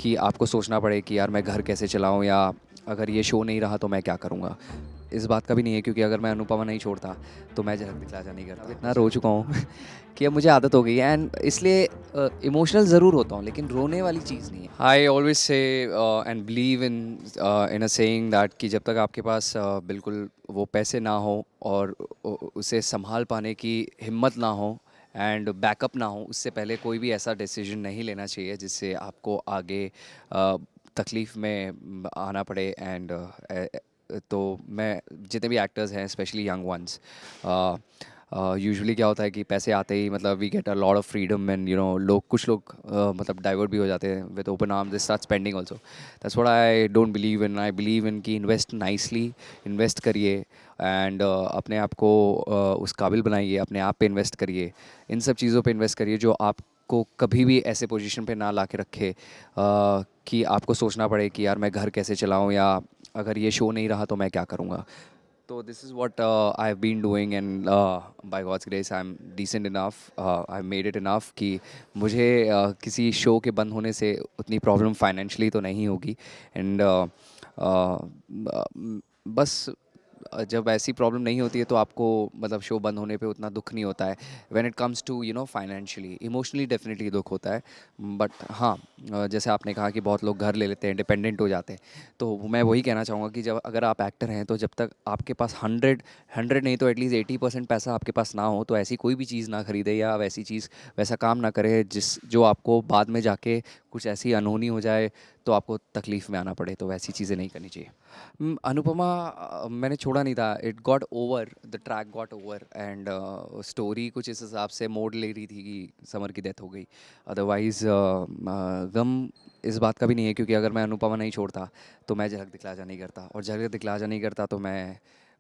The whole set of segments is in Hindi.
कि आपको सोचना पड़े कि यार मैं घर कैसे चलाऊँ, या अगर ये शो नहीं रहा तो मैं क्या करूँगा। इस बात का भी नहीं है, क्योंकि अगर मैं अनुपमा नहीं छोड़ता तो मैं झलक दिखला जा नहीं करता। अब इतना रो चुका हूँ कि अब मुझे आदत हो गई है, एंड इसलिए इमोशनल ज़रूर होता हूँ लेकिन रोने वाली चीज़ नहीं है। I always say and believe in in a saying that कि जब तक आपके पास बिल्कुल वो पैसे ना हो और उसे संभाल पाने की हिम्मत ना हो एंड बैकअप ना हो, उससे पहले कोई भी ऐसा डिसीजन नहीं लेना चाहिए जिससे आपको आगे तकलीफ़ में आना पड़े। एंड तो मैं जितने भी एक्टर्स हैं, स्पेशली यंग वंस, यूजुअली क्या होता है कि पैसे आते ही मतलब we get a lot of freedom, and लोग कुछ लोग मतलब डाइवर्ट भी हो जाते हैं with open arm, they start spending also. That's what I don't believe in. I believe in कि इन्वेस्ट नाइसली, इन्वेस्ट करिए एंड अपने आप को उस काबिल बनाइए, अपने आप पे इन्वेस्ट करिए, इन सब चीज़ों पे इन्वेस्ट करिए जो आपको कभी भी ऐसे पोजीशन पे ना ला के रखे कि आपको सोचना पड़े कि यार मैं घर कैसे चलाऊं, या अगर ये शो नहीं रहा तो मैं क्या करूँगा। तो this is what I have been doing, and by God's grace I am decent enough, I have made it enough कि मुझे किसी शो के बंद होने से उतनी प्रॉब्लम फाइनेंशियली तो नहीं होगी। एंड बस जब ऐसी प्रॉब्लम नहीं होती है तो आपको मतलब शो बंद होने पे उतना दुख नहीं होता है। When it comes to financially, emotionally definitely दुख होता है। बट हाँ, जैसे आपने कहा कि बहुत लोग घर ले लेते हैं, डिपेंडेंट हो जाते हैं, तो मैं वही कहना चाहूँगा कि जब अगर आप एक्टर हैं तो जब तक आपके पास 100 नहीं तो एटलीस्ट 80% पैसा आपके पास ना हो, तो ऐसी कोई भी चीज़ ना खरीदे या वैसी चीज़ वैसा काम ना करे जो आपको बाद में जाके कुछ ऐसी अनहोनी हो जाए तो आपको तकलीफ़ में आना पड़े। तो वैसी चीज़ें नहीं करनी चाहिए। अनुपमा मैंने छोड़ा नहीं था, it got over, the track got over, and story कुछ इस हिसाब से मोड़ ले रही थी कि समर की डेथ हो गई। अदरवाइज़ गम इस बात का भी नहीं है, क्योंकि अगर मैं अनुपमा नहीं छोड़ता तो मैं झलक दिखलाजा नहीं करता, और झलक दिखलाजा नहीं करता तो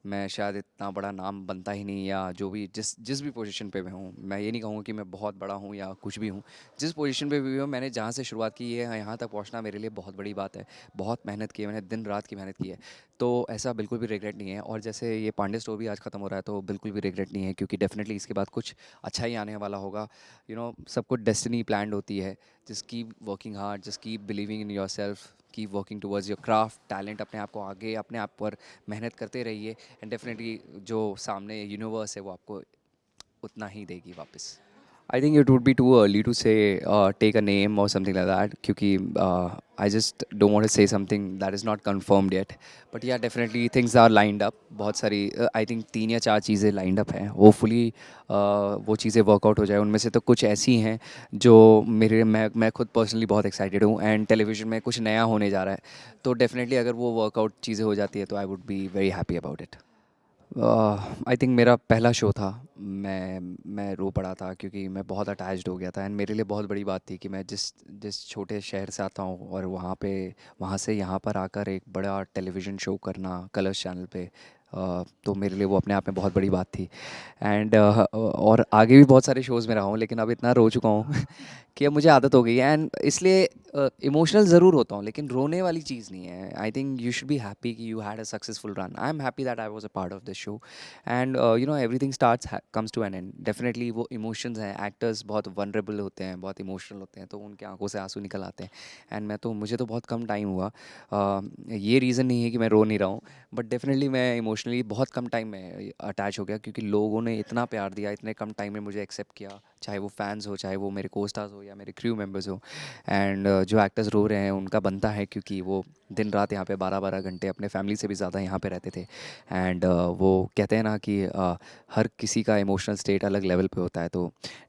मैं शायद इतना बड़ा नाम बनता ही नहीं, या जो भी जिस जिस भी पोजीशन पे मैं हूँ, मैं ये नहीं कहूँगा कि मैं बहुत बड़ा हूँ या कुछ भी हूँ। जिस पोजीशन पे भी हूँ, मैंने जहाँ से शुरुआत की है यहाँ तक पहुँचना मेरे लिए बहुत बड़ी बात है। बहुत मेहनत की है मैंने, दिन रात की मेहनत की है। तो ऐसा बिल्कुल भी रिग्रेट नहीं है, और जैसे ये पांडे स्टोर भी आज ख़त्म हो रहा है तो बिल्कुल भी रिग्रेट नहीं है, क्योंकि डेफिनेटली इसके बाद कुछ अच्छा ही आने वाला होगा। सब कुछ डेस्टिनी प्लान्ड होती है। Just keep working hard, just keep believing in your self, keep working towards your craft, talent, अपने आप को आगे अपने आप पर मेहनत करते रहिए, एंड डेफिनेटली जो सामने यूनिवर्स है वो आपको उतना ही देगी वापस। I think it would be too early to say take a name or something like that, क्योंकि I just don't want to say something that is not confirmed yet. But yeah, definitely things are lined up. बहुत सारी I think 3 या 4 चीज़ें lined up हैं। Hopefully वो चीज़ें workout हो जाए। उनमें से तो कुछ ऐसी हैं जो मैं खुद personally बहुत excited हूँ, and television में कुछ नया होने जा रहा है। तो definitely अगर वो workout चीज़ें हो जाती है तो I would be very happy about it. I think मेरा पहला शो था। मैं रो पड़ा था क्योंकि मैं बहुत अटैच्ड हो गया था, एंड मेरे लिए बहुत बड़ी बात थी कि मैं जिस जिस छोटे शहर से आता हूँ और वहाँ से यहाँ पर आकर एक बड़ा टेलीविज़न शो करना कलर्स चैनल पे, तो मेरे लिए वो अपने आप में बहुत बड़ी बात थी। एंड और आगे भी बहुत सारे शोज़ में रहा हूँ, लेकिन अब इतना रो चुका हूँ कि अब मुझे आदत हो गई है, एंड इसलिए इमोशनल ज़रूर होता हूँ लेकिन रोने वाली चीज़ नहीं है। I think you should be happy कि you had a successful run. I am happy that I was a part of this show, and everything starts comes to an end. Definitely वो इमोशंस हैं, एक्टर्स बहुत वनरेबल होते हैं, बहुत इमोशनल होते हैं, तो उनके आंखों से आंसू निकल आते हैं। एंड मुझे तो बहुत कम टाइम हुआ, ये रीज़न नहीं है कि मैं रो नहीं रहा हूँ, बट डेफिनेटली मैं इमोशनली बहुत कम टाइम में अटैच हो गया, क्योंकि लोगों ने इतना प्यार दिया, इतने कम टाइम में मुझे एक्सेप्ट किया, चाहे वो फैंस हो, चाहे वो मेरे को स्टार्स हो या मेरे क्रू मेंबर्स हो। एंड जो एक्टर्स रो रहे हैं उनका बनता है, क्योंकि वो दिन रात यहाँ पे 12-12 घंटे अपने फैमिली से भी ज़्यादा यहाँ पे रहते थे। एंड वो कहते हैं ना कि हर किसी का इमोशनल स्टेट अलग लेवल पे होता है, तो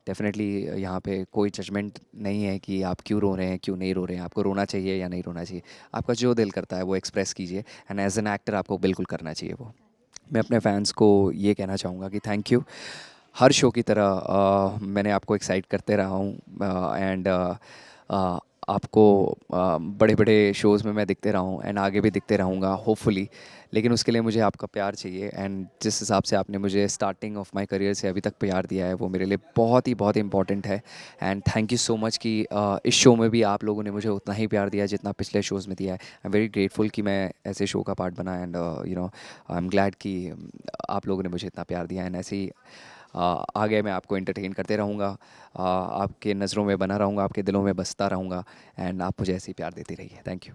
डेफिनेटली यहाँ पे कोई जजमेंट नहीं है कि आप क्यों रो रहे हैं, क्यों नहीं रो रहे हैं, आपको रोना चाहिए या नहीं रोना चाहिए। आपका जो दिल करता है वो एक्सप्रेस कीजिए, एंड एज एन एक्टर आपको बिल्कुल करना चाहिए वो। मैं अपने फैंस को ये कहना चाहूँगा कि थैंक यू। हर शो की तरह मैंने आपको एक्साइट करते रहा हूँ, एंड आपको बड़े बड़े शोज़ में मैं दिखते रहा हूँ, एंड आगे भी दिखते रहूँगा होपफुली। लेकिन उसके लिए मुझे आपका प्यार चाहिए, एंड जिस हिसाब से आपने मुझे स्टार्टिंग ऑफ माय करियर से अभी तक प्यार दिया है वो मेरे लिए बहुत इंपॉर्टेंट है। And thank you so much कि इस शो में भी आप लोगों ने मुझे उतना ही प्यार दिया जितना पिछले शोज़ में दिया है। आई एम वेरी ग्रेटफुल कि मैं ऐसे शो का पार्ट बना, एंड आई एम ग्लैड कि आप लोगों ने मुझे इतना प्यार दिया, एंड ऐसे ही आगे मैं आपको एंटरटेन करते रहूँगा, आपके नज़रों में बना रहूँगा, आपके दिलों में बसता रहूँगा, एंड आप मुझे ऐसे ही प्यार देती रहिए। Thank you.